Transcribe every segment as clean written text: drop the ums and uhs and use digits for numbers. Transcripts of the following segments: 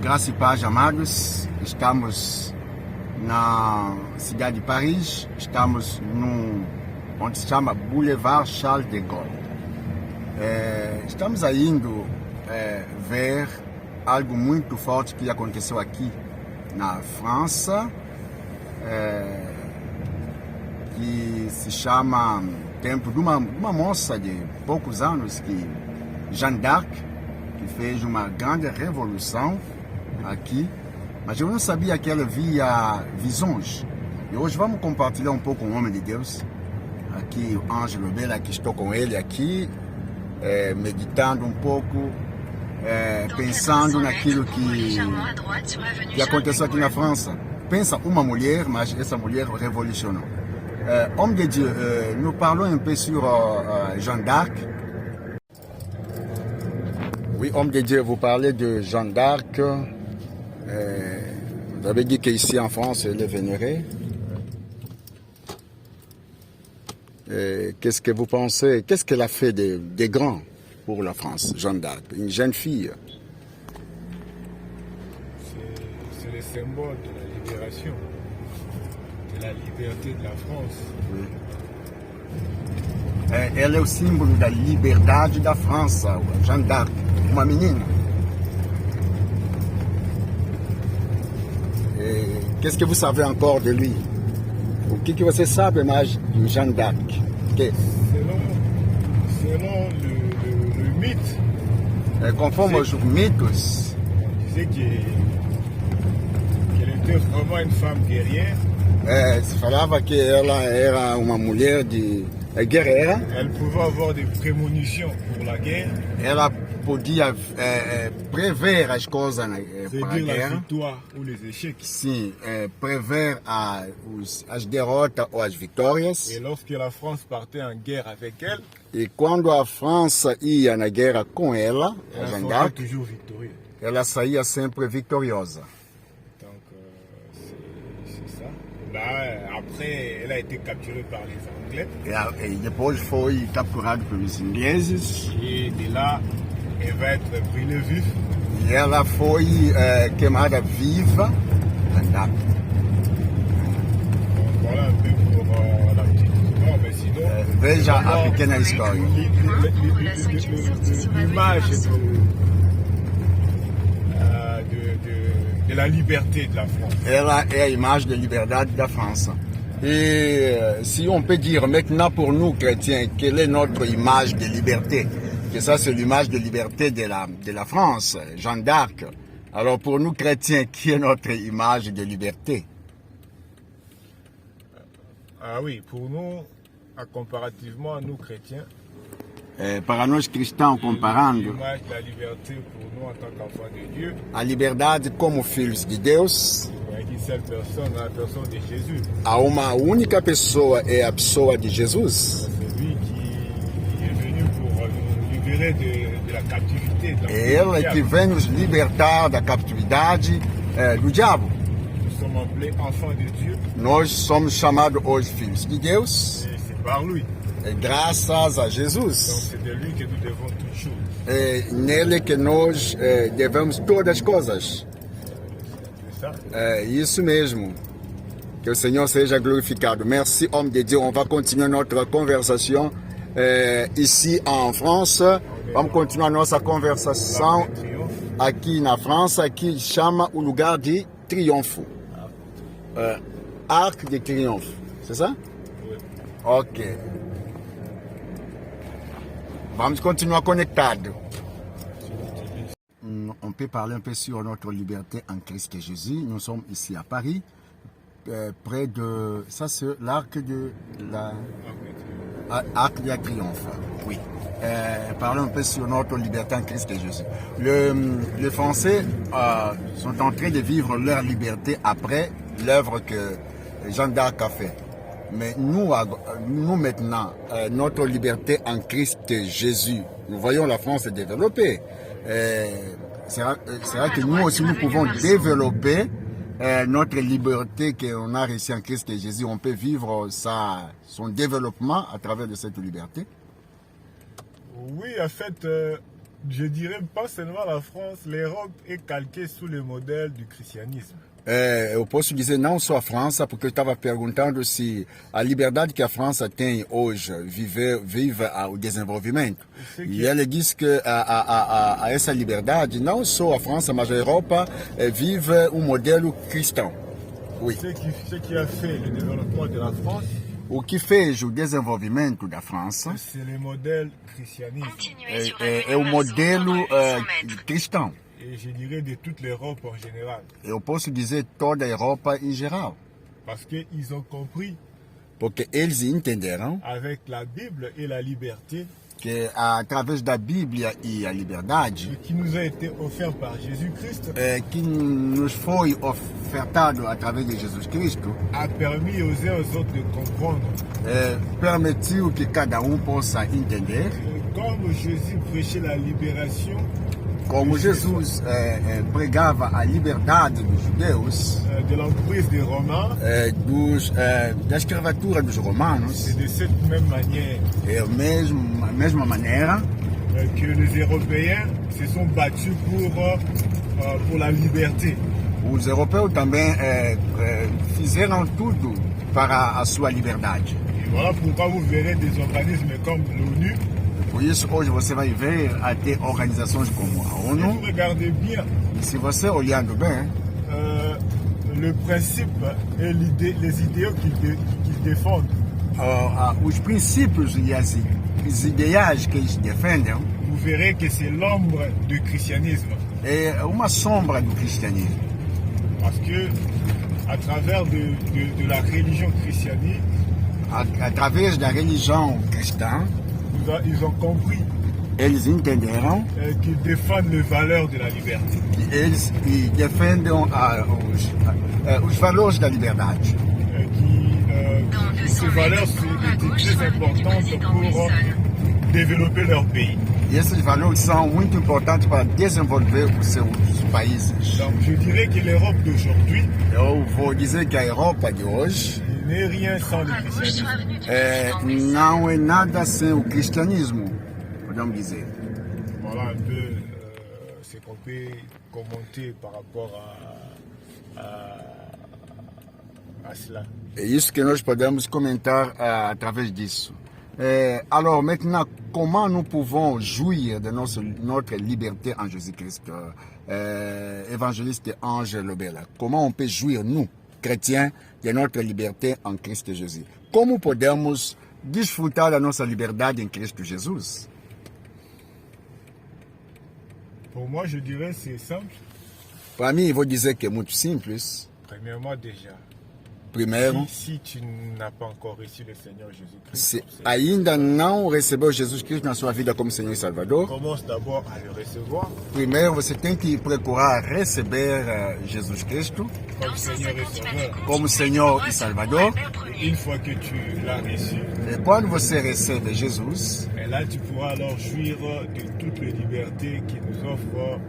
Graça e paz, amados. Estamos na cidade de Paris. Estamos onde se chama Boulevard Charles de Gaulle. Estamos indo ver algo muito forte que aconteceu aqui na França, que se chama Templo de uma moça de poucos anos, Jeanne d'Arc, que fez uma grande revolução aqui, mas eu não sabia que ela via visões. E hoje vamos compartilhar um pouco com o homem de Deus, aqui o Ângelo Bela, que estou com ele aqui, meditando um pouco, pensando naquilo que aconteceu aqui na França. Pensa uma mulher, mas essa mulher revolucionou. Homme de Dieu, nous parlons un peu sur Jeanne d'Arc. Oui, homme de Dieu, vous parlez de Jeanne d'Arc. Vous avez dit qu'ici en France, elle est vénérée. Qu'est-ce que vous pensez? Qu'est-ce qu'elle a fait de grand pour la France, Jeanne d'Arc, une jeune fille? C'est le symbole de la libération, de la liberté de la France. Oui. Elle est o símbolo da liberdade da França, Jeanne d'Arc, uma menina. Qu'est-ce que vous savez encore de lui? O que você sabe mais de Jeanne d'Arc? Selon le mythe, conforme os mitos, on disait qu'elle était vraiment une femme guerrière. Se falava que ela era uma mulher guerreira. Elle pouvait avoir des prémonitions pour la guerre. Ela podia prever as coisas para a guerra. La victoire ou les échecs. Sim, prever as derrotas ou as vitórias. Et lorsque la France partait en guerre avec elle, e quando a França ia na guerra com ela, Jeanne d'Arc, toujours victorieuse. Ela saía sempre vitoriosa. Donc c'est ça. Là, après, elle a été capturée par les Anglais. E depois foi capturada pelos ingleses. Et de là, elle va être brûlée vive. E ela foi queimada viva. Voilà un peu pour la petite histoire, mais sinon... veja a pequena história. L'image de la liberté de la France. Ela é a imagem da liberdade da França. Et si on peut dire maintenant pour nous chrétiens, quelle est notre image de liberté? Que ça c'est l'image de liberté de la France, Jeanne d'Arc. Alors pour nous chrétiens, qui est notre image de liberté? Ah oui, pour nous, comparativement à nous chrétiens, para nós cristãos, comparando l'image de la liberté pour nous en tant qu'enfants de Dieu, a liberdade como filhos de Deus, une seule personne, la personne de Jésus. A uma única pessoa é a pessoa de Jesus. C'est lui qui est venu pour nous libérer de la captivité. É Ele que vem nos libertar da captividade do diabo. Nous sommes appelés enfants de Dieu. Nós somos chamados hoje filhos de Deus. Et c'est par lui. É graças a Jesus. Donc c'est de lui que nous devons toutes choses. É nele que nós devemos todas as coisas. C'est ça. É isso mesmo. Que o Senhor seja glorificado. Merci, homme de Dieu. On va continuer notre conversation ici en France. Vamos continuar nossa conversação aqui na França, que chama o lugar de Triomphe. Arc de Triomphe, c'est ça? Oui. Ok. Vamos continuar conectados. On peut parler un peu sur notre liberté en Christ Jésus. Nous sommes ici à Paris, près de... Ça, c'est l'arc de la Triomphe. Oui. Parlons un peu sur notre liberté en Christ Jésus. Les Français sont en train de vivre leur liberté après l'œuvre que Jeanne d'Arc a fait. Mais nous maintenant, notre liberté en Christ Jésus, nous voyons la France se développer. C'est vrai que nous aussi, nous pouvons développer notre liberté qu'on a reçue en Christ Jésus. On peut vivre son développement à travers de cette liberté. Oui, en fait, Je dirais pas seulement la France, l'Europe est calquée sous le modèle du christianisme. Eu posso dizer não só a França, porque eu estava perguntando se a liberdade que a França tem hoje vive o desenvolvimento. E ele disse que a essa liberdade, não só a França, mas a Europa vive um modelo cristão. Oui. Ce qui a fait le développement de la France, O que fez o desenvolvimento da França c'est le modèle christianisme. é o modelo cristão. Et je dirais de toute l'Europe en général. Eu posso dizer toda a Europa em geral. Parce qu'ils ont compris, Porque eles entenderam avec la Bible et la liberté, que através da Bíblia e a liberdade ce qui nous a été offert par Jésus-Christ que nos foi ofertado através de Jesus Cristo a permis aux uns et aux autres de comprendre. permitiu que cada possa entender Comme Jésus prêchait la libération como Jesus pregava a liberdade dos judeus de l'emprise des Romains, da escravatura dos romanos, c'est de cette même manière é a mesma maneira que les Européens se sont battus pour la liberté. os europeus também fizeram tudo para a sua liberdade. Et voilà pourquoi vous verrez des organismes comme l'ONU. Por isso, hoje você vai ver até organizações como a Si vous ONU. regardez bien, E se você olhando bem, le principe et les idéaux qu'ils défendent, os princípios e os ideais que eles defendem vous verrez que c'est l'ombre du christianisme. é uma sombra do cristianismo. Parce que à travers de la religion christianique, Através da religião cristã, ils ont compris eles entenderam qu'ils défendent les valeurs de la liberté. que eles defendem os valores da liberdade. Ces valeurs étaient très importantes pour développer leur pays. E esses valores são muito importantes para desenvolver os seus países. Donc je dirais que l'Europe d'aujourd'hui Eu vou dizer que a Europa de hoje n'est rien sans le christianisme. não é nada sem o cristianismo, podemos dizer. Voilà un peu ce qu'on peut commenter par rapport à cela. É isso que nós podemos comentar através disso. Alors maintenant, comment nous pouvons jouir de notre liberté en Jésus-Christ? Évangéliste Ange Lobela, comment on peut jouir, nous, chrétiens, de notre liberté en Cristo Jesus? Como podemos desfrutar da nossa liberdade em Cristo Jesus? Pour moi, je dirais c'est simple. Para mim, vou dizer que é muito simples. Premièrement, déjà, Primeiro, si tu n'as pas encore reçu le Seigneur Jésus-Christ, se comme Seigneur, ainda não recebeu Jesus Cristo na sua vida como Senhor e Salvador, commence d'abord à le recevoir primeiro você tem que procurar receber Jesus Cristo comme Seigneur et Sauveur. como Senhor e Salvador. Une fois que tu l'as reçu, E quando você recebe Jesus, et là tu pourras alors jouir de toutes les libertés qui nous offre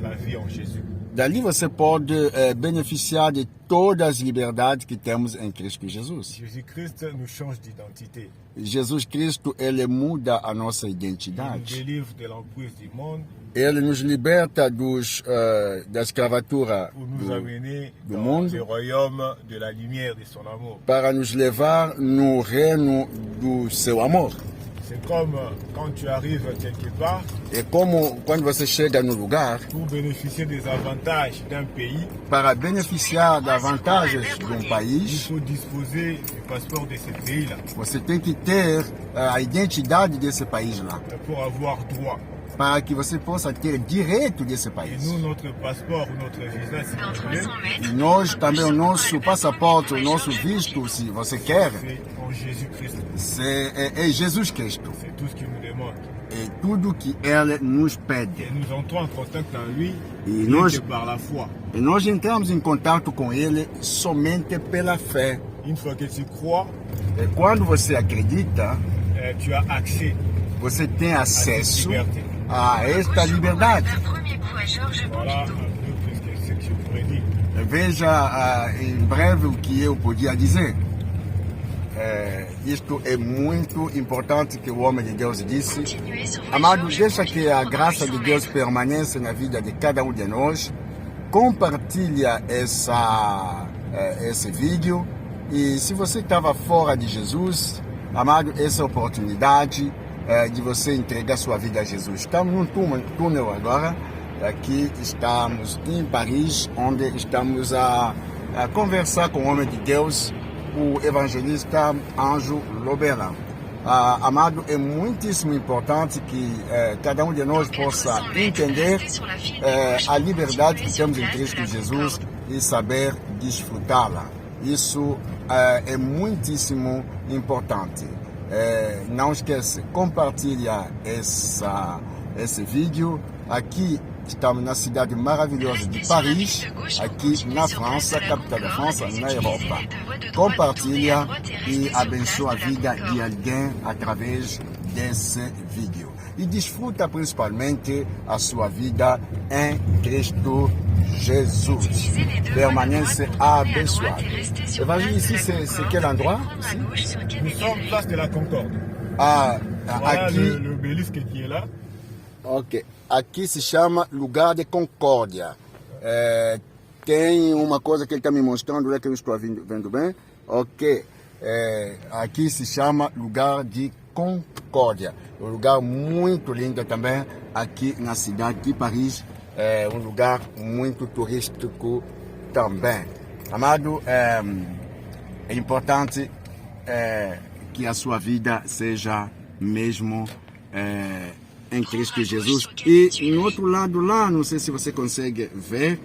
la vie en Jésus. dali você pode beneficiar de todas as liberdades que temos em Cristo Jesus. Jésus-Christ nous change d'identité. Jesus Cristo, ele muda a nossa Il nous identidade. délivre de l'emprise du monde Ele nos liberta da escravatura pour nous amener du dans monde. le royaume de la lumière de son amour. para nos levar no reino do seu amor. C'est comme quand tu arrives quelque part É como quando você chega no lugar pour bénéficier des avantages d'un pays, para beneficiar das vantagens de um il país, faut disposer du passeport de ce pays-là você tem que ter a identidade desse país lá, pour avoir droit. para que você possa ter direito desse Et país. nous, notre passeport ou notre visa, si vous voulez, E nós também, o nosso passaporte, o nosso visto, se você quer, c'est en Jésus-Christ. é Jesus Cristo. C'est tout ce qu'il nous demande. É tudo que Ele nos pede. Et nous entrons en contact en lui Et rien nous- que par la foi. E nós entramos em contato com Ele somente pela fé. Une fois que tu crois, E quando você acredita, tu as accès você tem à cette acesso liberté. a esta liberdade. Voilà un peu plus que ce que je pourrais dire. Veja em breve o que eu podia dizer. isto é muito importante que o homem de Deus disse. Amado, deixa que a graça de Deus permaneça na vida de cada um de nós. Compartilha esse vídeo. E se você estava fora de Jesus, amado, essa oportunidade de você entregar sua vida a Jesus. Estamos num túnel agora. Aqui estamos em Paris, onde estamos a conversar com o homem de Deus, o evangelista Anjo Lobera. Amado, é muitíssimo importante que cada um de nós possa entender a liberdade que temos em Cristo Jesus e saber desfrutá-la. Isso é muitíssimo importante. Não esqueça, compartilha esse vídeo. Aqui estamos na cidade maravilhosa de Paris, aqui na França, capital da França, na Europa. Compartilha e abençoa a vida de alguém através desse vídeo. E desfruta principalmente a sua vida em Cristo Jesus. Permanece abençoado. Évangéliste, ici, c'est quel endroit ici? Nous sommes place de la Concorde. Voilà Aqui, l'obélisque qui est là. Ok. Aqui se chama Lugar de Concórdia. Tem uma coisa que ele está me mostrando, que eu estou vendo bem. Ok. Aqui se chama Lugar de Concórdia. Um lugar muito lindo também, aqui na cidade de Paris. Um lugar muito turístico também. Amado, é importante que a sua vida seja mesmo em Cristo Jesus. E no outro lado lá, não sei se você consegue ver,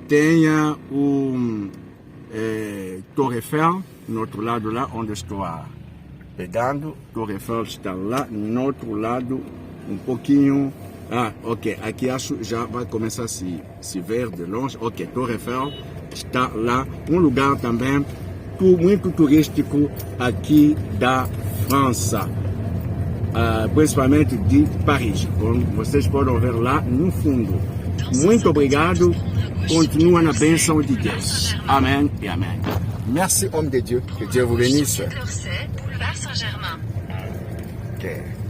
tem o Torre Eiffel, no outro lado lá, onde estou pegando. Torre Eiffel está lá, no outro lado, um pouquinho. Ok, aqui acho já vai começar a se ver de longe. Ok, Torre Eiffel está lá, um lugar também muito turístico aqui da França. Principalmente de Paris, como vocês podem ver lá no fundo. Muito obrigado, continua na bênção de Deus. Amém e amém. Merci, homme de Dieu, que Dieu vous bénisse. Boulevard Saint-Germain. Okay.